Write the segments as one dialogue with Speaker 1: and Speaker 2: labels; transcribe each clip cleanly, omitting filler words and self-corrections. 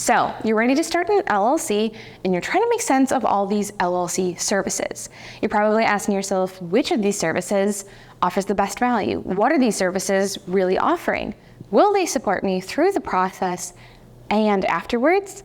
Speaker 1: So you're ready to start an LLC and you're trying to make sense of all these LLC services. You're probably asking yourself, which of these services offers the best value? What are these services really offering? Will they support me through the process and afterwards?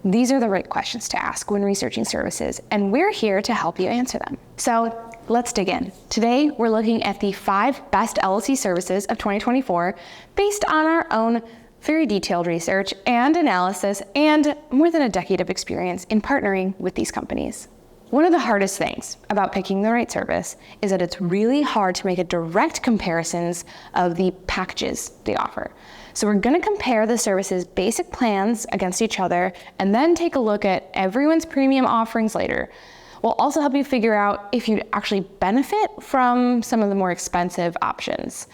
Speaker 1: These are the right questions to ask when researching services, and we're here to help you answer them. So let's dig in. Today, we're looking at the 5 best LLC services of 2024 based on our own very detailed research and analysis and more than a decade of experience in partnering with these companies. One of the hardest things about picking the right service is that it's really hard to make a direct comparisons of the packages they offer. So we're going to compare the services' basic plans against each other and then take a look at everyone's premium offerings later. We'll also help you figure out if you'd actually benefit from some of the more expensive options.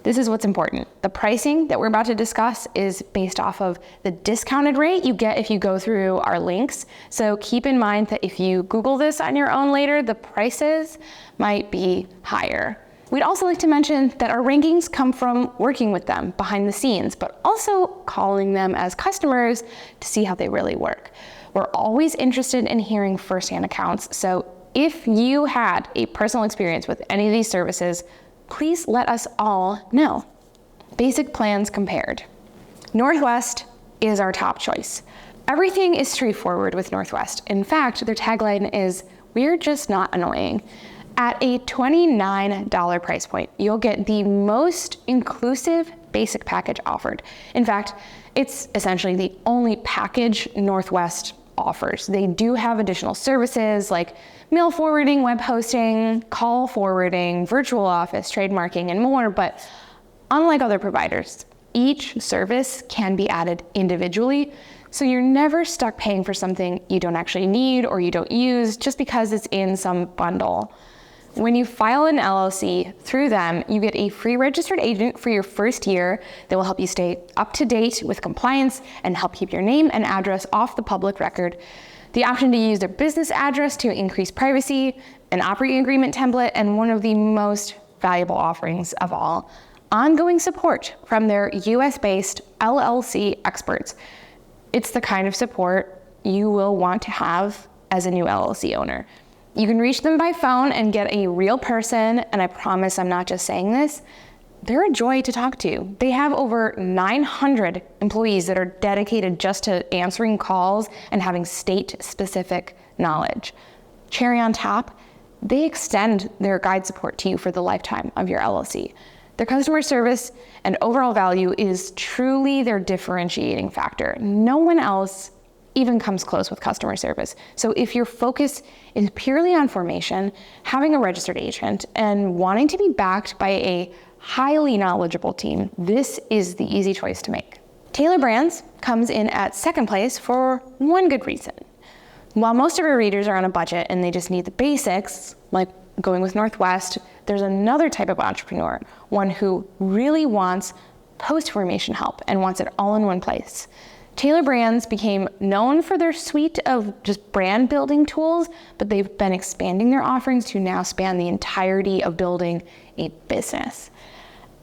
Speaker 1: This is what's important. The pricing that we're about to discuss is based off of the discounted rate you get if you go through our links. So keep in mind that if you Google this on your own later, the prices might be higher. We'd also like to mention that our rankings come from working with them behind the scenes, but also calling them as customers to see how they really work. We're always interested in hearing firsthand accounts, so if you had a personal experience with any of these services, please let us all know. Basic plans compared. Northwest is our top choice. Everything is straightforward with Northwest. In fact, their tagline is, "We're just not annoying." At a $29 price point, you'll get the most inclusive basic package offered. In fact, it's essentially the only package Northwest offers. They do have additional services like mail forwarding, web hosting, call forwarding, virtual office, trademarking, and more, but unlike other providers, each service can be added individually, so you're never stuck paying for something you don't actually need or you don't use just because it's in some bundle. When you file an LLC through them, you get a free registered agent for your first year that will help you stay up to date with compliance and help keep your name and address off the public record. The option to use their business address to increase privacy, an operating agreement template, and one of the most valuable offerings of all, ongoing support from their US-based LLC experts. It's the kind of support you will want to have as a new LLC owner. You can reach them by phone and get a real person, and I promise I'm not just saying this, they're a joy to talk to. They have over 900 employees that are dedicated just to answering calls and having state-specific knowledge. Cherry on top, they extend their guide support to you for the lifetime of your LLC. Their customer service and overall value is truly their differentiating factor. No one else even comes close with customer service. So if your focus is purely on formation, having a registered agent, and wanting to be backed by a highly knowledgeable team, this is the easy choice to make. Tailor Brands comes in at second place for one good reason. While most of our readers are on a budget and they just need the basics, like going with Northwest, there's another type of entrepreneur, one who really wants post-formation help and wants it all in one place. Tailor Brands became known for their suite of just brand building tools, but they've been expanding their offerings to now span the entirety of building a business.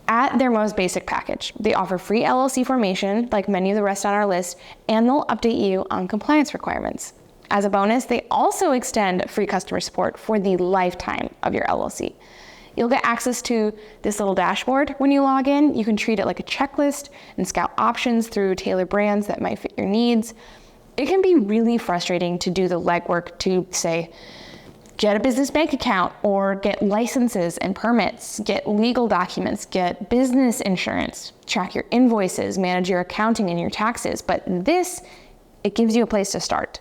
Speaker 1: At their most basic package, they offer free LLC formation, like many of the rest on our list, and they'll update you on compliance requirements. As a bonus, they also extend free customer support for the lifetime of your LLC. You'll get access to this little dashboard when you log in. You can treat it like a checklist and scout options through Tailor Brands that might fit your needs. It can be really frustrating to do the legwork to, say, get a business bank account or get licenses and permits, get legal documents, get business insurance, track your invoices, manage your accounting and your taxes. But this, it gives you a place to start.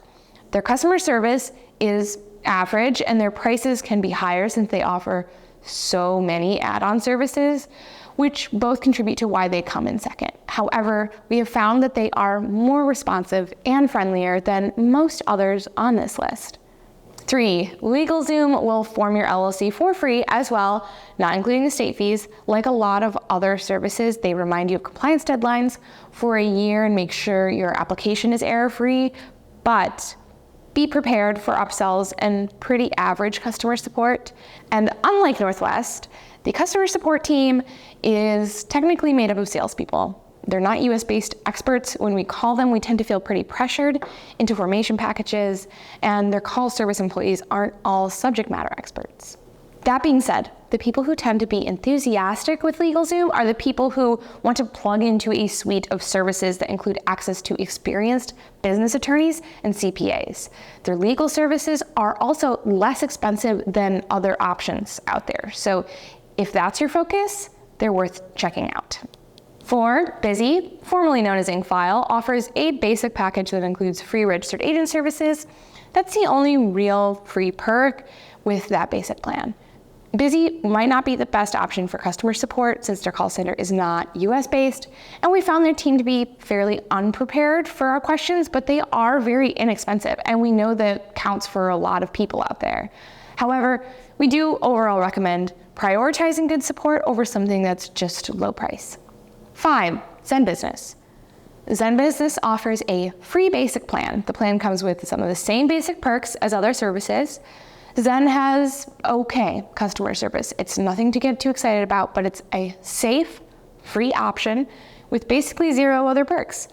Speaker 1: Their customer service is average and their prices can be higher since they offer so many add-on services, which both contribute to why they come in second. However, we have found that they are more responsive and friendlier than most others on this list. 3, LegalZoom will form your LLC for free as well, not including the state fees. Like a lot of other services, they remind you of compliance deadlines for a year and make sure your application is error-free, but be prepared for upsells and pretty average customer support. And unlike Northwest, the customer support team is technically made up of salespeople. They're not US-based experts. When we call them, we tend to feel pretty pressured into formation packages, and their call service employees aren't all subject matter experts. That being said, the people who tend to be enthusiastic with LegalZoom are the people who want to plug into a suite of services that include access to experienced business attorneys and CPAs. Their legal services are also less expensive than other options out there. So if that's your focus, they're worth checking out. 4, Bizee, formerly known as InkFile, offers a basic package that includes free registered agent services. That's the only real free perk with that basic plan. Bizee might not be the best option for customer support since their call center is not US-based, and we found their team to be fairly unprepared for our questions, but they are very inexpensive, and we know that counts for a lot of people out there. However, we do overall recommend prioritizing good support over something that's just low price. 5, ZenBusiness. ZenBusiness offers a free basic plan. The plan comes with some of the same basic perks as other services. Zen has okay customer service. It's nothing to get too excited about, but it's a safe, free option with basically 0 other perks.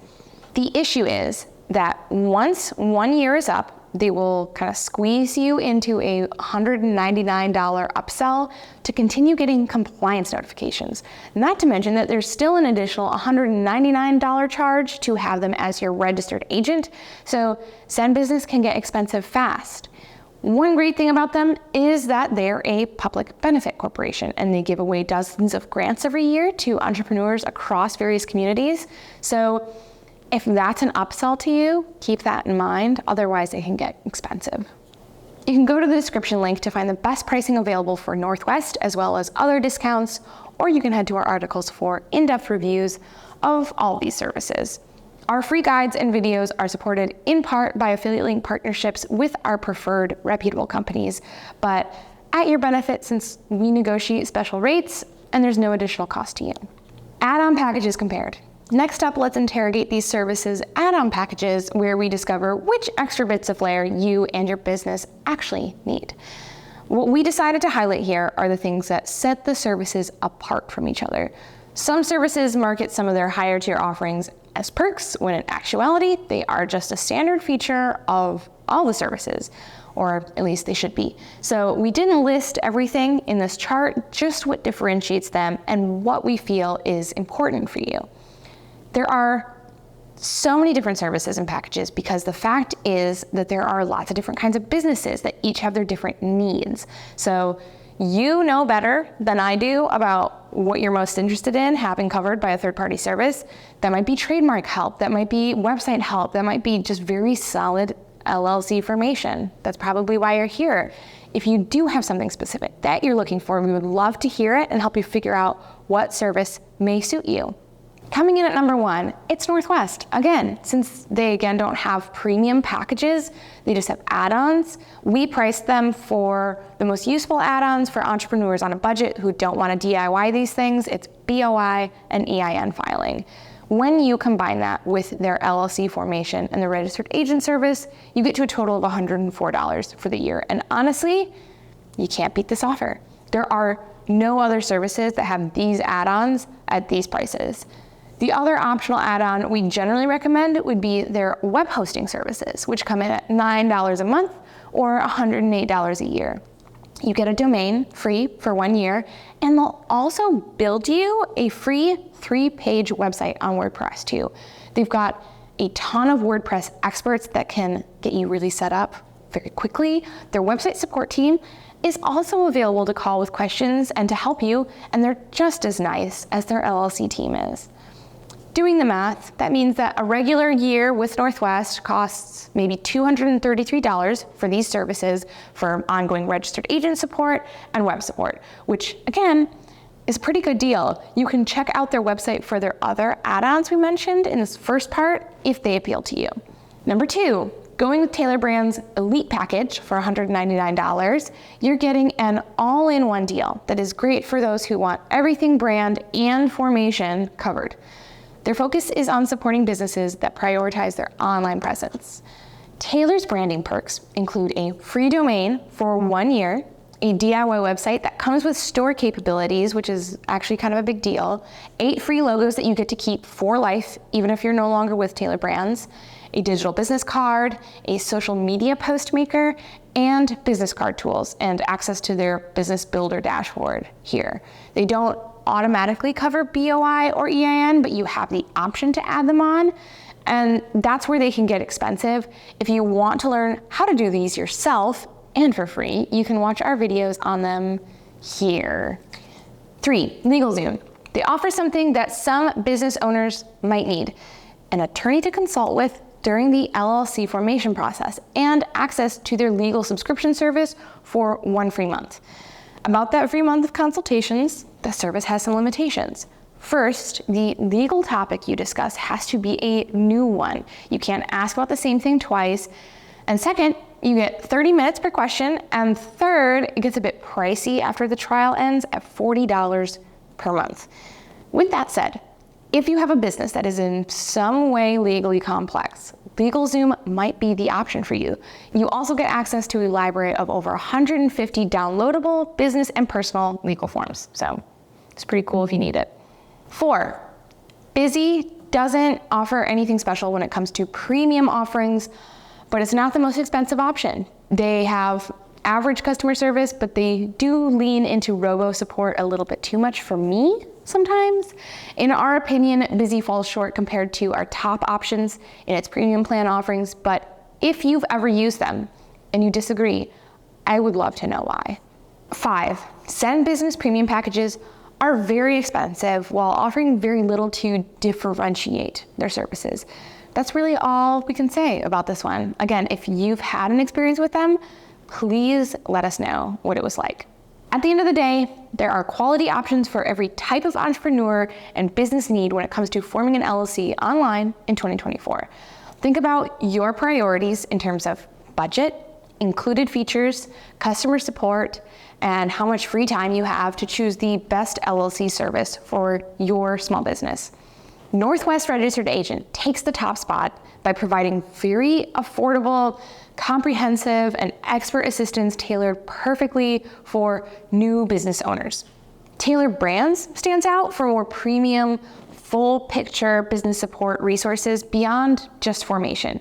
Speaker 1: The issue is that once 1 year is up, they will kind of squeeze you into a $199 upsell to continue getting compliance notifications. Not to mention that there's still an additional $199 charge to have them as your registered agent, so ZenBusiness can get expensive fast. One great thing about them is that they're a public benefit corporation and they give away dozens of grants every year to entrepreneurs across various communities. So if that's an upsell to you, keep that in mind, otherwise it can get expensive. You can go to the description link to find the best pricing available for Northwest as well as other discounts, or you can head to our articles for in-depth reviews of all these services. Our free guides and videos are supported in part by affiliate link partnerships with our preferred reputable companies, but at your benefit since we negotiate special rates and there's no additional cost to you. Add-on packages compared. Next up, let's interrogate these services add-on packages where we discover which extra bits of flair you and your business actually need. What we decided to highlight here are the things that set the services apart from each other. Some services market some of their higher tier offerings as perks, when in actuality, they are just a standard feature of all the services, or at least they should be. So we didn't list everything in this chart, just what differentiates them and what we feel is important for you. There are so many different services and packages because the fact is that there are lots of different kinds of businesses that each have their different needs. So you know better than I do about what you're most interested in having covered by a third-party service. That might be trademark help, that might be website help, that might be just very solid LLC formation. That's probably why you're here. If you do have something specific that you're looking for, we would love to hear it and help you figure out what service may suit you. Coming in at number 1, it's Northwest. Again, since they again don't have premium packages, they just have add-ons. We priced them for the most useful add-ons for entrepreneurs on a budget who don't want to DIY these things. It's BOI and EIN filing. When you combine that with their LLC formation and the registered agent service, you get to a total of $104 for the year. And honestly, you can't beat this offer. There are no other services that have these add-ons at these prices. The other optional add-on we generally recommend would be their web hosting services, which come in at $9 a month or $108 a year. You get a domain free for 1 year, and they'll also build you a free 3-page website on WordPress too. They've got a ton of WordPress experts that can get you really set up very quickly. Their website support team is also available to call with questions and to help you, and they're just as nice as their LLC team is. Doing the math, that means that a regular year with Northwest costs maybe $233 for these services for ongoing registered agent support and web support, which again, is a pretty good deal. You can check out their website for their other add-ons we mentioned in this first part if they appeal to you. Number 2, going with Tailor Brands Elite Package for $199, you're getting an all-in-one deal that is great for those who want everything brand and formation covered. Their focus is on supporting businesses that prioritize their online presence. Tailor's branding perks include a free domain for 1 year, a DIY website that comes with store capabilities, which is actually kind of a big deal, 8 free logos that you get to keep for life, even if you're no longer with Tailor Brands, a digital business card, a social media post maker, and business card tools, and access to their business builder dashboard here. They don't automatically cover BOI or EIN, but you have the option to add them on, and that's where they can get expensive. If you want to learn how to do these yourself and for free, you can watch our videos on them here. 3, LegalZoom. They offer something that some business owners might need: an attorney to consult with during the LLC formation process and access to their legal subscription service for 1 free month. About that free month of consultations, the service has some limitations. First, the legal topic you discuss has to be a new one. You can't ask about the same thing twice. And second, you get 30 minutes per question. And third, it gets a bit pricey after the trial ends at $40 per month. With that said, if you have a business that is in some way legally complex, LegalZoom might be the option for you. You also get access to a library of over 150 downloadable business and personal legal forms. So it's pretty cool if you need it. 4, Bizee doesn't offer anything special when it comes to premium offerings, but it's not the most expensive option. They have average customer service, but they do lean into robo support a little bit too much for me sometimes. In our opinion, Bizee falls short compared to our top options in its premium plan offerings, but if you've ever used them and you disagree, I would love to know why. 5, ZenBusiness premium packages are very expensive while offering very little to differentiate their services. That's really all we can say about this one. Again, if you've had an experience with them, please let us know what it was like. At the end of the day, there are quality options for every type of entrepreneur and business need when it comes to forming an LLC online in 2024. Think about your priorities in terms of budget, included features, customer support, and how much free time you have to choose the best LLC service for your small business. Northwest Registered Agent takes the top spot by providing very affordable, comprehensive, and expert assistance tailored perfectly for new business owners. Tailor Brands stands out for more premium, full picture business support resources beyond just formation.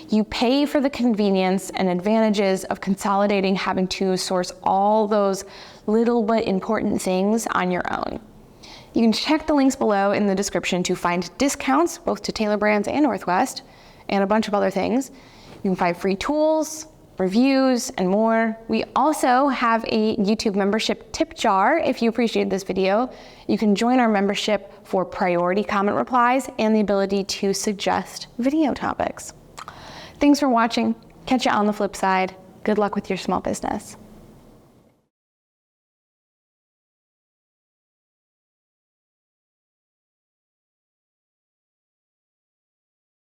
Speaker 1: You pay for the convenience and advantages of consolidating having to source all those little but important things on your own. You can check the links below in the description to find discounts both to Tailor Brands and Northwest, and a bunch of other things. You can find free tools, reviews, and more. We also have a YouTube membership tip jar. If you appreciated this video, you can join our membership for priority comment replies and the ability to suggest video topics. Thanks for watching. Catch you on the flip side. Good luck with your small business.